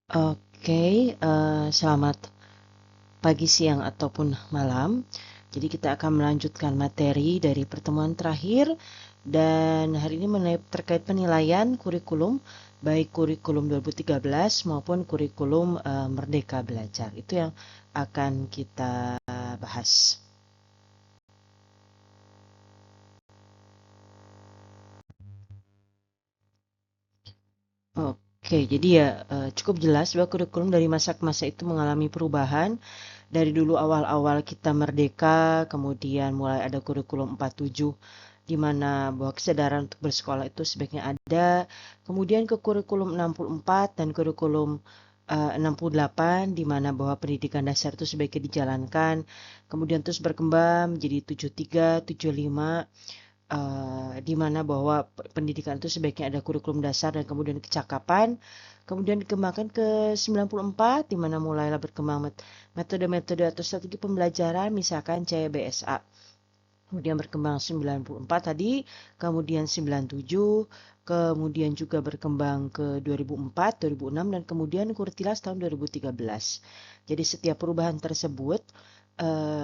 Oke, selamat pagi, siang, ataupun malam. Jadi kita akan melanjutkan materi dari pertemuan terakhir dan hari ini terkait penilaian kurikulum, baik kurikulum 2013 maupun kurikulum Merdeka Belajar. Itu yang akan kita bahas. Oke, jadi ya cukup jelas bahwa kurikulum dari masa ke masa itu mengalami perubahan. Dari dulu awal-awal kita merdeka, kemudian mulai ada kurikulum 47, di mana bahwa kesadaran untuk bersekolah itu sebaiknya ada. Kemudian ke kurikulum 64 dan kurikulum 68, di mana bahwa pendidikan dasar itu sebaiknya dijalankan. Kemudian terus berkembang menjadi 73, 75, di mana bahwa pendidikan itu sebaiknya ada kurikulum dasar dan kemudian kecakapan. Kemudian dikembangkan ke 94, di mana mulailah berkembang metode-metode atau strategi pembelajaran, misalkan CBSA. Kemudian berkembang 94 tadi, kemudian 97, kemudian juga berkembang ke 2004, 2006, dan kemudian Kurtilas tahun 2013. Jadi setiap perubahan tersebut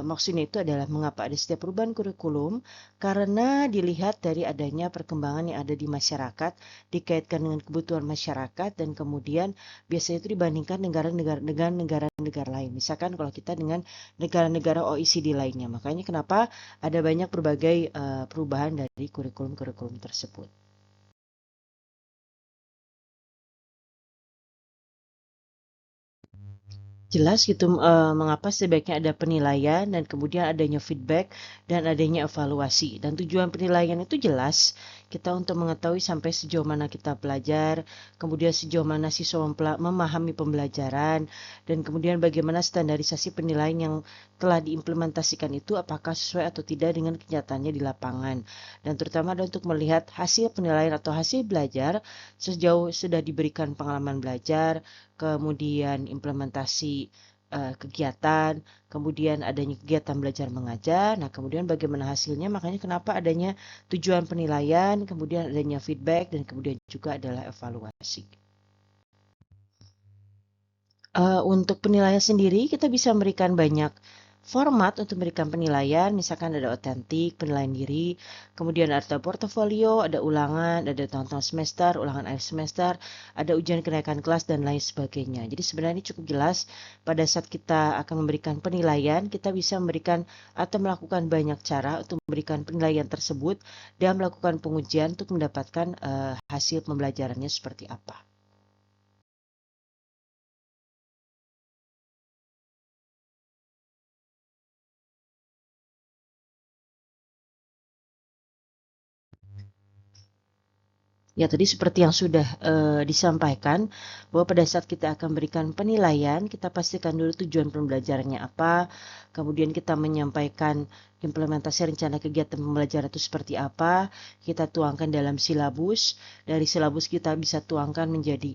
maksudnya itu adalah mengapa ada setiap perubahan kurikulum, karena dilihat dari adanya perkembangan yang ada di masyarakat, dikaitkan dengan kebutuhan masyarakat, dan kemudian biasanya itu dibandingkan negara-negara dengan negara-negara lain. Misalkan kalau kita dengan negara-negara OECD lainnya. Makanya kenapa ada banyak berbagai perubahan dari kurikulum-kurikulum tersebut. Jelas gitu mengapa sebaiknya ada penilaian dan kemudian adanya feedback dan adanya evaluasi. Dan tujuan penilaian itu jelas kita untuk mengetahui sampai sejauh mana kita belajar, kemudian sejauh mana siswa memahami pembelajaran, dan kemudian bagaimana standarisasi penilaian yang telah diimplementasikan itu apakah sesuai atau tidak dengan kenyataannya di lapangan. Dan terutama ada untuk melihat hasil penilaian atau hasil belajar sejauh sudah diberikan pengalaman belajar, kemudian implementasi kegiatan, kemudian adanya kegiatan belajar mengajar. Nah, kemudian bagaimana hasilnya? Makanya kenapa adanya tujuan penilaian, kemudian adanya feedback, dan kemudian juga adalah evaluasi. Untuk penilaian sendiri, kita bisa memberikan banyak format untuk memberikan penilaian, misalkan ada otentik, penilaian diri, kemudian ada portofolio, ada ulangan, ada tahun semester, ulangan akhir semester, ada ujian kenaikan kelas, dan lain sebagainya. Jadi sebenarnya ini cukup jelas pada saat kita akan memberikan penilaian, kita bisa memberikan atau melakukan banyak cara untuk memberikan penilaian tersebut dan melakukan pengujian untuk mendapatkan hasil pembelajarannya seperti apa. Ya, tadi seperti yang sudah disampaikan, bahwa pada saat kita akan berikan penilaian, kita pastikan dulu tujuan pembelajarannya apa, kemudian kita menyampaikan implementasi rencana kegiatan pembelajaran itu seperti apa, kita tuangkan dalam silabus, dari silabus kita bisa tuangkan menjadi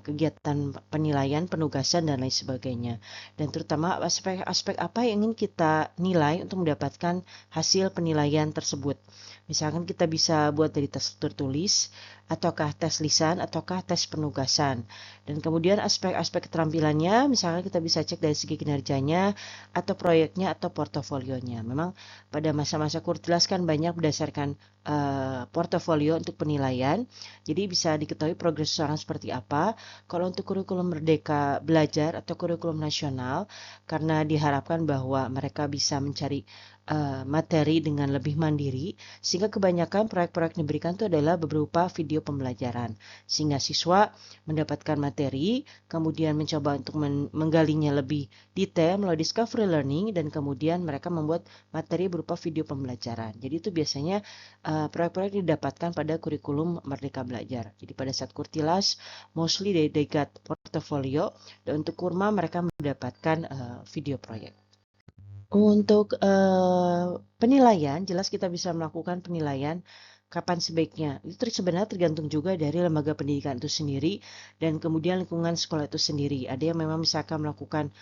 kegiatan penilaian, penugasan, dan lain sebagainya. Dan terutama aspek-aspek apa yang ingin kita nilai untuk mendapatkan hasil penilaian tersebut. Misalkan kita bisa buat dari tes tertulis, ataukah tes lisan, ataukah tes penugasan. Dan kemudian aspek-aspek keterampilannya, misalkan kita bisa cek dari segi kinerjanya, atau proyeknya, atau portofolionya. Memang pada masa-masa kurtilas kan banyak berdasarkan portofolio untuk penilaian. Jadi bisa diketahui progres seseorang seperti apa. Kalau untuk kurikulum Merdeka Belajar atau kurikulum nasional, karena diharapkan bahwa mereka bisa mencari materi dengan lebih mandiri, sehingga kebanyakan proyek-proyek yang diberikan itu adalah berupa video pembelajaran. Sehingga siswa mendapatkan materi, kemudian mencoba untuk menggalinya lebih detail melalui discovery learning, dan kemudian mereka membuat materi berupa video pembelajaran. Jadi itu biasanya proyek-proyek didapatkan pada kurikulum Merdeka Belajar. Jadi pada saat kurtilas, mostly they got portfolio, dan untuk kurma mereka mendapatkan video proyek. Untuk penilaian, jelas kita bisa melakukan penilaian kapan sebaiknya. Itu sebenarnya tergantung juga dari lembaga pendidikan itu sendiri dan kemudian lingkungan sekolah itu sendiri. Ada yang memang misalkan melakukan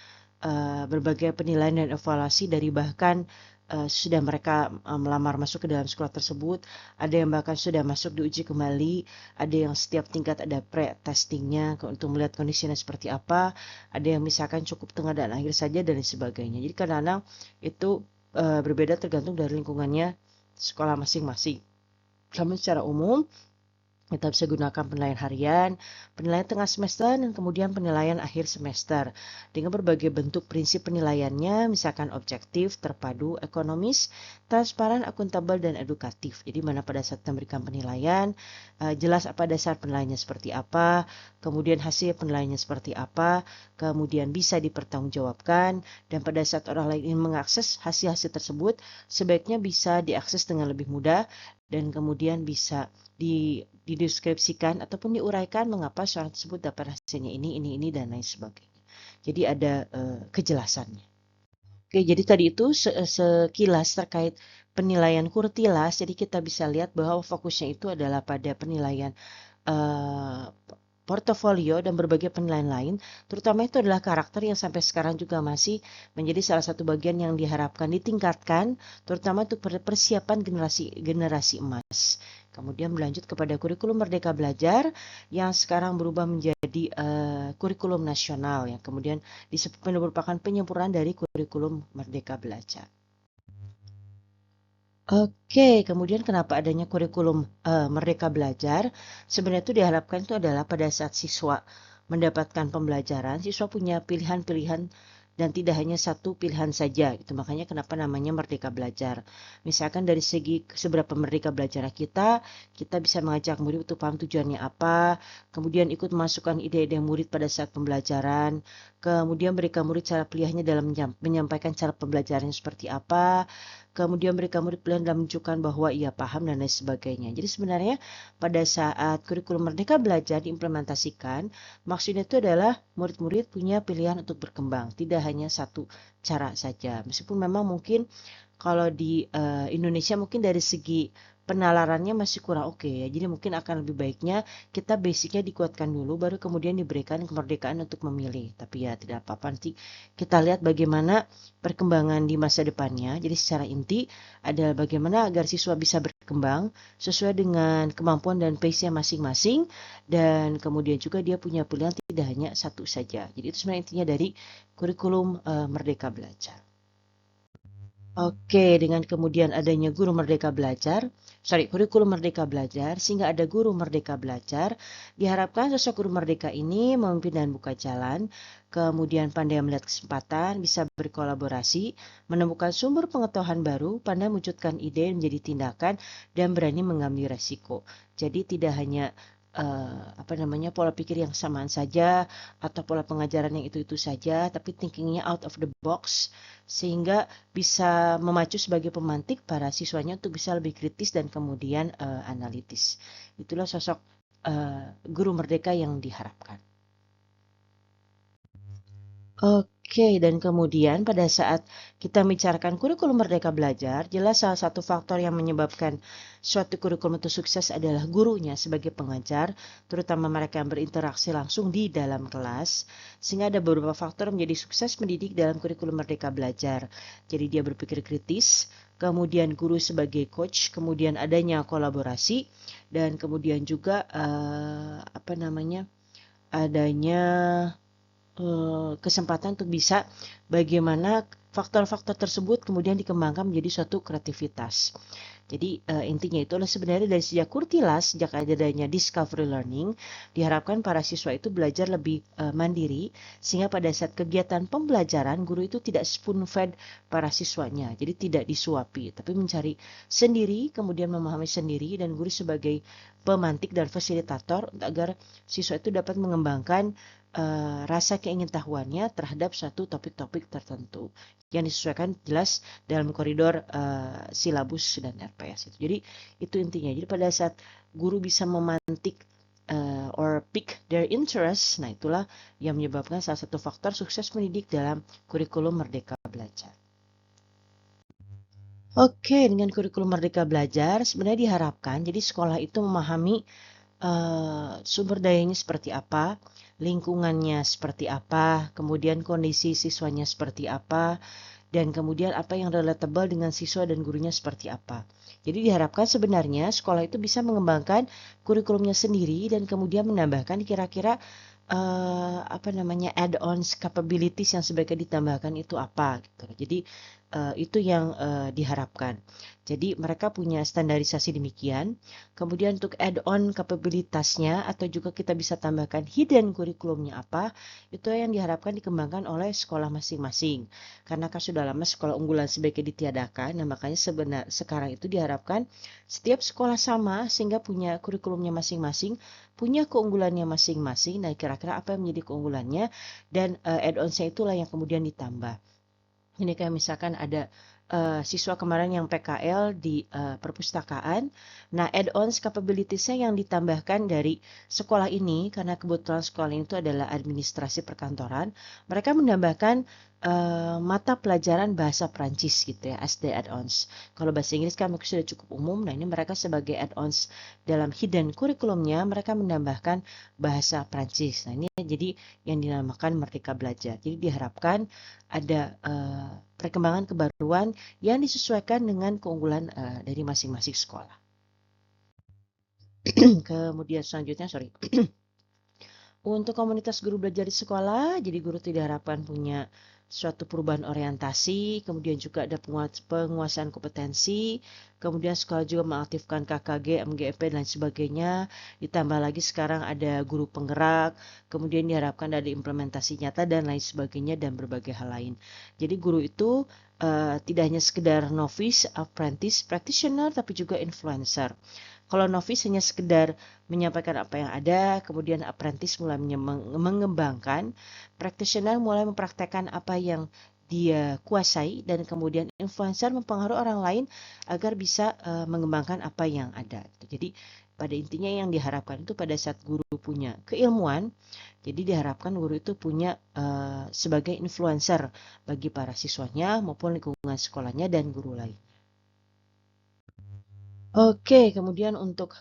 berbagai penilaian dan evaluasi dari bahkan sudah mereka melamar masuk ke dalam sekolah tersebut, ada yang bahkan sudah masuk diuji kembali, ada yang setiap tingkat ada pre-testingnya untuk melihat kondisinya seperti apa, ada yang misalkan cukup tengah dan akhir saja dan lain sebagainya. Jadi kadang-kadang itu berbeda tergantung dari lingkungannya sekolah masing-masing. Namun secara umum kita bisa gunakan penilaian harian, penilaian tengah semester, dan kemudian penilaian akhir semester. Dengan berbagai bentuk prinsip penilaiannya, misalkan objektif, terpadu, ekonomis, transparan, akuntabel, dan edukatif. Jadi mana pada saat memberikan penilaian, jelas apa dasar penilaiannya seperti apa, kemudian hasil penilaiannya seperti apa, kemudian bisa dipertanggungjawabkan, dan pada saat orang lain ingin mengakses hasil-hasil tersebut, sebaiknya bisa diakses dengan lebih mudah, dan kemudian bisa dideskripsikan ataupun diuraikan mengapa seorang tersebut dapat hasilnya ini, dan lain sebagainya. Jadi ada kejelasannya. Oke, jadi tadi itu sekilas terkait penilaian Kurtilas. Jadi kita bisa lihat bahwa fokusnya itu adalah pada penilaian portofolio dan berbagai penilaian lain, terutama itu adalah karakter yang sampai sekarang juga masih menjadi salah satu bagian yang diharapkan ditingkatkan, terutama untuk persiapan generasi emas. Kemudian berlanjut kepada kurikulum Merdeka Belajar yang sekarang berubah menjadi kurikulum nasional, yang kemudian disebut merupakan penyempurnaan dari kurikulum Merdeka Belajar. Oke, kemudian kenapa adanya kurikulum Merdeka Belajar? Sebenarnya itu diharapkan itu adalah pada saat siswa mendapatkan pembelajaran, siswa punya pilihan-pilihan dan tidak hanya satu pilihan saja gitu. Makanya kenapa namanya Merdeka Belajar. Misalkan dari segi seberapa merdeka belajar kita bisa mengajak murid untuk paham tujuannya apa, kemudian ikut memasukkan ide-ide murid pada saat pembelajaran, kemudian berikan murid cara pilihannya dalam menyampaikan cara pembelajarannya seperti apa, kemudian mereka murid pilihan dalam menunjukkan bahwa ia paham dan lain sebagainya. Jadi sebenarnya pada saat kurikulum Merdeka Belajar diimplementasikan, maksudnya itu adalah murid-murid punya pilihan untuk berkembang, tidak hanya satu cara saja. Meskipun memang mungkin kalau di Indonesia mungkin dari segi penalarannya masih kurang oke ya. Jadi mungkin akan lebih baiknya kita basicnya dikuatkan dulu, baru kemudian diberikan kemerdekaan untuk memilih. Tapi ya tidak apa-apa, nanti kita lihat bagaimana perkembangan di masa depannya. Jadi secara inti adalah bagaimana agar siswa bisa berkembang sesuai dengan kemampuan dan pace-nya masing-masing, dan kemudian juga dia punya pilihan tidak hanya satu saja. Jadi itu sebenarnya intinya dari kurikulum Merdeka Belajar. Oke, dengan kemudian adanya kurikulum Merdeka Belajar, sehingga ada guru Merdeka Belajar, diharapkan sosok guru merdeka ini memimpin dan buka jalan, kemudian pandai melihat kesempatan, bisa berkolaborasi, menemukan sumber pengetahuan baru, pandai mewujudkan ide menjadi tindakan, dan berani mengambil resiko. Jadi tidak hanya pola pikir yang samaan saja atau pola pengajaran yang itu saja, tapi thinkingnya out of the box sehingga bisa memacu sebagai pemantik para siswanya untuk bisa lebih kritis dan kemudian analitis. Itulah sosok guru merdeka yang diharapkan. Oke, dan kemudian pada saat kita membicarakan kurikulum Merdeka Belajar, jelas salah satu faktor yang menyebabkan suatu kurikulum itu sukses adalah gurunya sebagai pengajar, terutama mereka yang berinteraksi langsung di dalam kelas, sehingga ada beberapa faktor menjadi sukses mendidik dalam kurikulum Merdeka Belajar. Jadi dia berpikir kritis, kemudian guru sebagai coach, kemudian adanya kolaborasi, dan kemudian juga adanya kesempatan untuk bisa bagaimana faktor-faktor tersebut kemudian dikembangkan menjadi suatu kreativitas. Jadi intinya itulah sebenarnya dari sejak Kurtilas, sejak adanya discovery learning, diharapkan para siswa itu belajar lebih mandiri, sehingga pada saat kegiatan pembelajaran, guru itu tidak spoon fed para siswanya, jadi tidak disuapi, tapi mencari sendiri, kemudian memahami sendiri, dan guru sebagai pemantik dan fasilitator agar siswa itu dapat mengembangkan rasa keingintahuannya terhadap suatu topik-topik tertentu yang disesuaikan jelas dalam koridor silabus dan RPS itu. Jadi itu intinya. Jadi pada saat guru bisa memantik or pick their interest, nah itulah yang menyebabkan salah satu faktor sukses mendidik dalam kurikulum Merdeka Belajar. Oke, dengan kurikulum Merdeka Belajar sebenarnya diharapkan jadi sekolah itu memahami sumber dayanya seperti apa, lingkungannya seperti apa, kemudian kondisi siswanya seperti apa, dan kemudian apa yang relatable dengan siswa dan gurunya seperti apa. Jadi diharapkan sebenarnya sekolah itu bisa mengembangkan kurikulumnya sendiri dan kemudian menambahkan kira-kira add-ons capabilities yang sebaiknya ditambahkan itu apa gitu. Jadi itu yang diharapkan. Jadi mereka punya standarisasi demikian. Kemudian untuk add-on kapabilitasnya atau juga kita bisa tambahkan hidden kurikulumnya apa, itu yang diharapkan dikembangkan oleh sekolah masing-masing. Karena kan sudah lama sekolah unggulan sebaiknya ditiadakan, nah makanya sekarang itu diharapkan setiap sekolah sama sehingga punya kurikulumnya masing-masing, punya keunggulannya masing-masing. Nah kira-kira apa yang menjadi keunggulannya dan add-onsnya itulah yang kemudian ditambah. Ini kayak misalkan ada siswa kemarin yang PKL di perpustakaan. Nah, add-ons capabilities-nya yang ditambahkan dari sekolah ini, karena kebetulan sekolah ini itu adalah administrasi perkantoran, mereka menambahkan mata pelajaran bahasa Prancis gitu ya, as the add-ons. Kalau bahasa Inggris kan sudah cukup umum, nah ini mereka sebagai add-ons dalam hidden kurikulumnya, mereka menambahkan bahasa Prancis. Nah, ini jadi yang dinamakan Merdeka Belajar. Jadi diharapkan ada perkembangan kebaruan yang disesuaikan dengan keunggulan dari masing-masing sekolah. Kemudian selanjutnya, untuk komunitas guru belajar di sekolah, jadi guru tidak diharapkan punya suatu perubahan orientasi, kemudian juga ada penguasaan kompetensi, kemudian sekolah juga mengaktifkan KKG, MGP, dan sebagainya, ditambah lagi sekarang ada guru penggerak, kemudian diharapkan ada implementasi nyata dan lain sebagainya, dan berbagai hal lain. Jadi guru itu tidak hanya sekedar novice, apprentice, practitioner, tapi juga influencer. Kalau novice hanya sekedar menyampaikan apa yang ada, kemudian apprentice mulai mengembangkan, practitioner mulai mempraktekkan apa yang dia kuasai, dan kemudian influencer mempengaruhi orang lain agar bisa mengembangkan apa yang ada. Jadi pada intinya yang diharapkan itu pada saat guru punya keilmuan, jadi diharapkan guru itu punya sebagai influencer bagi para siswanya maupun lingkungan sekolahnya dan guru lain. Oke, kemudian untuk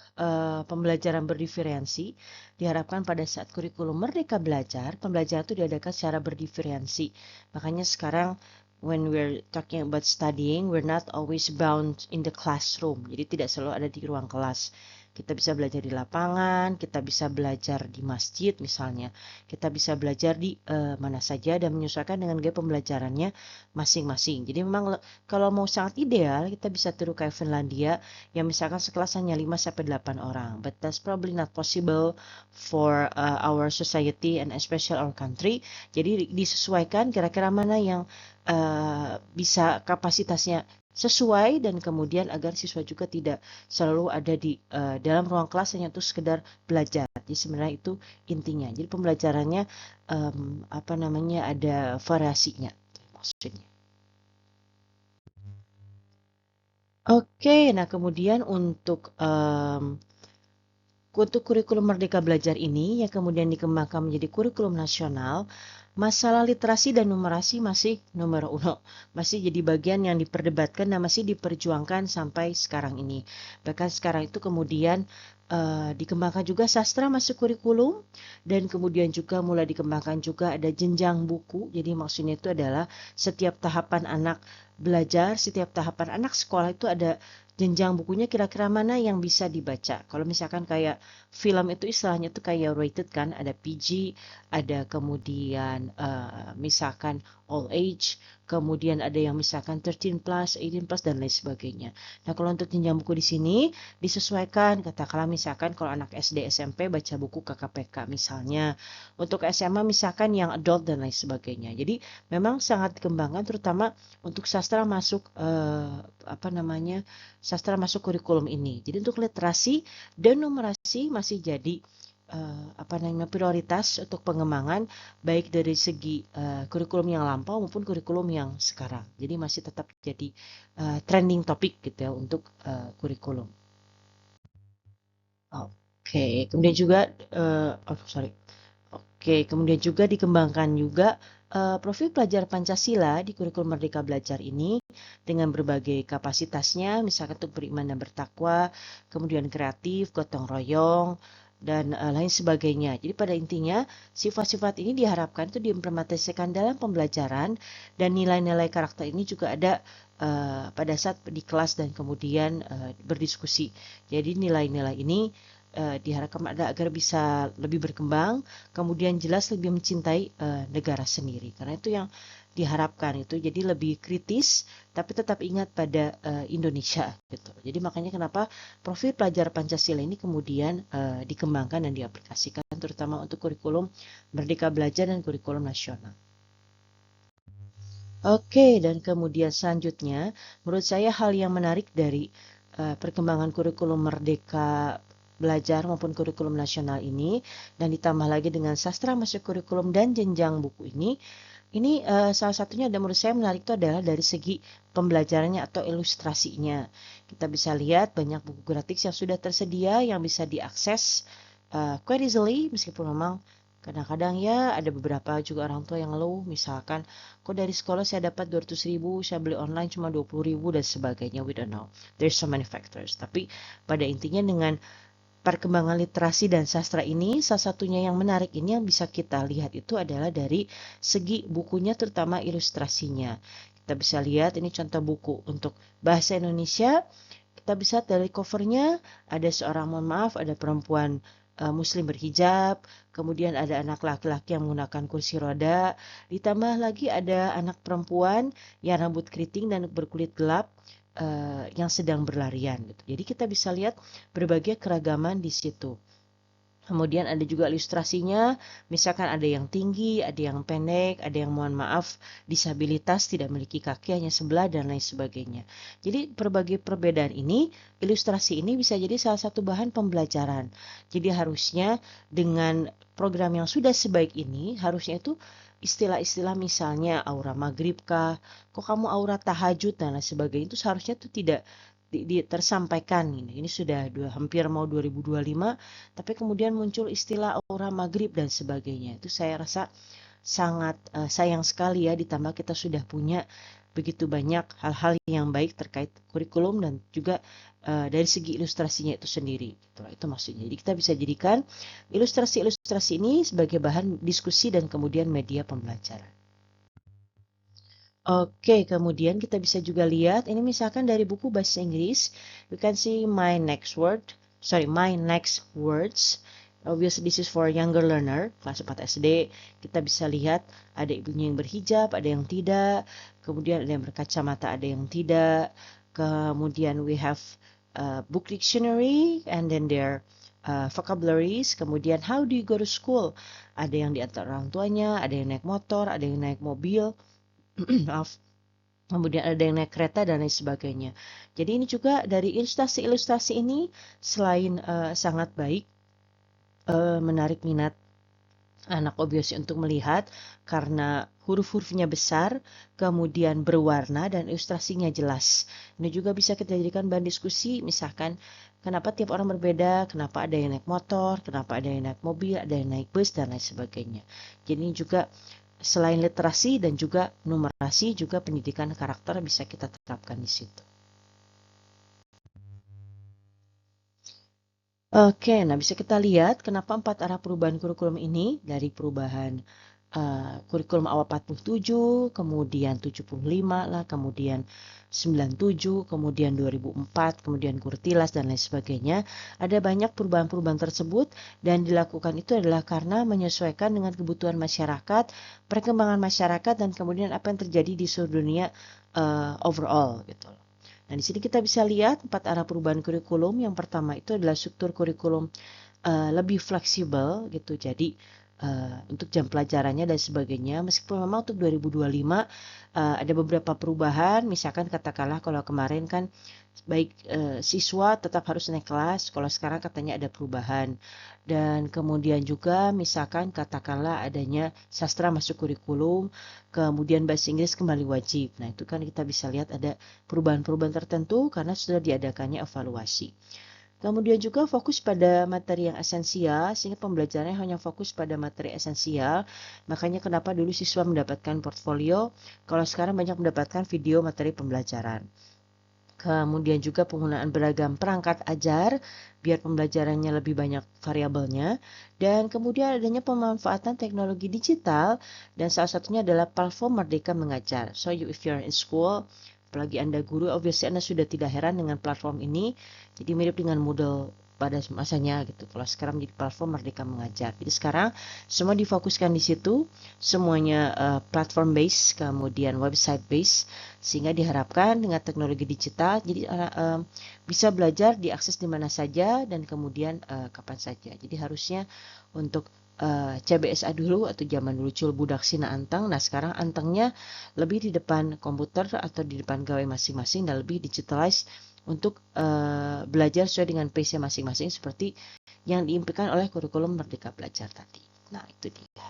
pembelajaran berdiferensi, diharapkan pada saat kurikulum Merdeka Belajar, pembelajaran itu diadakan secara berdiferensi. Makanya sekarang, when we're talking about studying, we're not always bound in the classroom. Jadi tidak selalu ada di ruang kelas. Kita bisa belajar di lapangan, kita bisa belajar di masjid misalnya. Kita bisa belajar di mana saja dan menyesuaikan dengan gaya pembelajarannya masing-masing. Jadi memang kalau mau sangat ideal, kita bisa tiru kayak Finlandia, yang misalkan sekelas hanya 5-8 orang. But that's probably not possible for our society and especially our country. Jadi disesuaikan kira-kira mana yang bisa kapasitasnya sesuai, dan kemudian agar siswa juga tidak selalu ada di dalam ruang kelas hanya itu sekedar belajar. Jadi sebenarnya itu intinya. Jadi pembelajarannya ada variasinya maksudnya. Oke, nah kemudian untuk kurikulum Merdeka Belajar ini yang kemudian dikembangkan menjadi kurikulum nasional, masalah literasi dan numerasi masih nomor 1, masih jadi bagian yang diperdebatkan dan masih diperjuangkan sampai sekarang ini. Bahkan sekarang itu kemudian dikembangkan juga sastra masuk kurikulum, dan kemudian juga mulai dikembangkan juga ada jenjang buku. Jadi maksudnya itu adalah setiap tahapan anak belajar, setiap tahapan anak sekolah itu ada jenjang bukunya kira-kira mana yang bisa dibaca. Kalau misalkan kayak film itu istilahnya itu kayak rated kan, ada PG, ada kemudian misalkan all age, kemudian ada yang misalkan 13+, 18+, dan lain sebagainya. Nah kalau untuk jenjang buku di sini disesuaikan, katakanlah misalkan kalau anak SD SMP baca buku KKPK misalnya, untuk SMA misalkan yang adult dan lain sebagainya. Jadi memang sangat dikembangkan terutama untuk sastra masuk sastra masuk kurikulum ini. Jadi untuk literasi dan numerasi masih jadi prioritas untuk pengembangan baik dari segi kurikulum yang lampau maupun kurikulum yang sekarang. Jadi masih tetap jadi trending topik gitu ya untuk kurikulum. Oke, kemudian juga kemudian juga dikembangkan juga profil pelajar Pancasila di kurikulum Merdeka Belajar ini dengan berbagai kapasitasnya, misalkan untuk beriman dan bertakwa, kemudian kreatif, gotong royong, dan lain sebagainya. Jadi pada intinya sifat-sifat ini diharapkan itu diimplementasikan dalam pembelajaran, dan nilai-nilai karakter ini juga ada pada saat di kelas dan kemudian berdiskusi. Jadi nilai-nilai ini diharapkan ada agar bisa lebih berkembang, kemudian jelas lebih mencintai negara sendiri. Karena itu yang diharapkan itu, jadi lebih kritis tapi tetap ingat pada Indonesia gitu. Jadi makanya kenapa profil pelajar Pancasila ini kemudian dikembangkan dan diaplikasikan terutama untuk kurikulum Merdeka Belajar dan kurikulum nasional. Oke, dan kemudian selanjutnya menurut saya hal yang menarik dari perkembangan kurikulum Merdeka Belajar maupun kurikulum nasional ini, dan ditambah lagi dengan sastra masuk kurikulum dan jenjang buku ini salah satunya dan menurut saya menarik itu adalah dari segi pembelajarannya atau ilustrasinya. Kita bisa lihat banyak buku gratis yang sudah tersedia yang bisa diakses quite easily, meskipun memang kadang-kadang ya ada beberapa juga orang tua yang ngeluh, misalkan kok dari sekolah saya dapat 200.000, saya beli online cuma 20.000 dan sebagainya. We don't know. There's so many factors. Tapi pada intinya dengan perkembangan literasi dan sastra ini, salah satunya yang menarik ini yang bisa kita lihat itu adalah dari segi bukunya, terutama ilustrasinya. Kita bisa lihat ini contoh buku untuk bahasa Indonesia. Kita bisa dari covernya ada seorang, mohon maaf, ada perempuan muslim berhijab, kemudian ada anak laki-laki yang menggunakan kursi roda, ditambah lagi ada anak perempuan yang rambut keriting dan berkulit gelap yang sedang berlarian gitu. Jadi kita bisa lihat berbagai keragaman di situ. Kemudian ada juga ilustrasinya, misalkan ada yang tinggi, ada yang pendek, ada yang mohon maaf disabilitas, tidak memiliki kaki, hanya sebelah dan lain sebagainya. Jadi berbagai perbedaan ini, ilustrasi ini bisa jadi salah satu bahan pembelajaran. Jadi harusnya dengan program yang sudah sebaik ini, harusnya itu istilah-istilah misalnya aura maghrib kah, kok kamu aura tahajud dan lain sebagainya, itu seharusnya itu tidak tersampaikan. Ini sudah hampir mau 2025, tapi kemudian muncul istilah aura maghrib dan sebagainya. Itu saya rasa sangat sayang sekali ya, ditambah kita sudah punya begitu banyak hal-hal yang baik terkait kurikulum dan juga dari segi ilustrasinya itu sendiri. Itu maksudnya. Jadi kita bisa jadikan ilustrasi-ilustrasi ini sebagai bahan diskusi dan kemudian media pembelajaran. Oke, kemudian kita bisa juga lihat, ini misalkan dari buku bahasa Inggris, you can see my next words. Obviously this is for younger learner, kelas 4 SD. Kita bisa lihat ada ibunya yang berhijab, ada yang tidak. Kemudian ada yang berkacamata, ada yang tidak. Kemudian we have book dictionary, and then there vocabularies. Kemudian how do you go to school? Ada yang diantar orang tuanya, ada yang naik motor, ada yang naik mobil. Maaf. Kemudian ada yang naik kereta dan lain sebagainya. Jadi ini juga dari ilustrasi-ilustrasi ini selain sangat baik, menarik minat anak obviously untuk melihat karena huruf-hurufnya besar, kemudian berwarna dan ilustrasinya jelas. Ini juga bisa kita jadikan bahan diskusi, misalkan kenapa tiap orang berbeda, kenapa ada yang naik motor, kenapa ada yang naik mobil, ada yang naik bus dan lain sebagainya. Jadi ini juga selain literasi dan juga numerasi, juga pendidikan karakter bisa kita terapkan di situ. Oke, nah bisa kita lihat kenapa 4 arah perubahan kurikulum ini, dari perubahan kurikulum awal 47, kemudian 75 lah, kemudian 97, kemudian 2004, kemudian Kurtilas dan lain sebagainya. Ada banyak perubahan-perubahan tersebut dan dilakukan itu adalah karena menyesuaikan dengan kebutuhan masyarakat, perkembangan masyarakat, dan kemudian apa yang terjadi di seluruh dunia overall gitu. Nah, di sini kita bisa lihat 4 arah perubahan kurikulum. Yang pertama itu adalah struktur kurikulum lebih fleksibel gitu. Jadi untuk jam pelajarannya dan sebagainya, meskipun memang untuk 2025 ada beberapa perubahan, misalkan katakanlah kalau kemarin kan baik siswa tetap harus naik kelas, kalau sekarang katanya ada perubahan. Dan kemudian juga misalkan katakanlah adanya sastra masuk kurikulum, kemudian bahasa Inggris kembali wajib. Nah itu kan kita bisa lihat ada perubahan-perubahan tertentu karena sudah diadakannya evaluasi. Kemudian juga fokus pada materi yang esensial, sehingga pembelajarannya hanya fokus pada materi esensial. Makanya kenapa dulu siswa mendapatkan portfolio, kalau sekarang banyak mendapatkan video materi pembelajaran. Kemudian juga penggunaan beragam perangkat ajar biar pembelajarannya lebih banyak variabelnya, dan kemudian adanya pemanfaatan teknologi digital, dan salah satunya adalah platform Merdeka Mengajar. So if you're in school, apalagi Anda guru, obviously Anda sudah tidak heran dengan platform ini. Jadi mirip dengan Moodle pada masanya gitu. Kalau sekarang menjadi platform Merdeka Mengajar. Jadi sekarang semua difokuskan di situ, semuanya platform base, kemudian website base, sehingga diharapkan dengan teknologi digital jadi bisa belajar diakses di mana saja dan kemudian kapan saja. Jadi harusnya untuk CBSA dulu atau zaman dulu cul budak sina anteng. Nah sekarang antengnya lebih di depan komputer atau di depan gawai masing-masing dan lebih digitalized untuk belajar sesuai dengan pace masing-masing seperti yang diimpikan oleh kurikulum Merdeka Belajar tadi. Nah itu dia.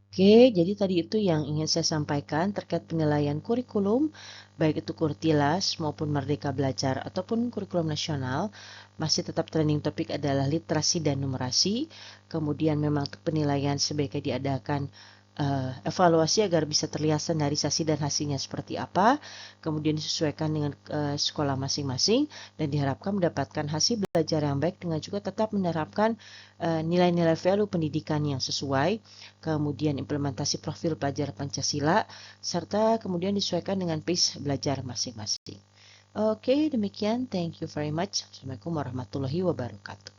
Oke, jadi tadi itu yang ingin saya sampaikan terkait penilaian kurikulum, baik itu Kurtilas maupun Merdeka Belajar ataupun kurikulum nasional. Masih tetap trending topik adalah literasi dan numerasi. Kemudian memang untuk penilaian sebaiknya diadakan evaluasi agar bisa terlihat standarisasi dan hasilnya seperti apa. Kemudian disesuaikan dengan sekolah masing-masing dan diharapkan mendapatkan hasil belajar yang baik dengan juga tetap menerapkan nilai-nilai value pendidikan yang sesuai, kemudian implementasi profil pelajar Pancasila, serta kemudian disesuaikan dengan pace belajar masing-masing. Oke, demikian. Thank you very much. Assalamualaikum warahmatullahi wabarakatuh.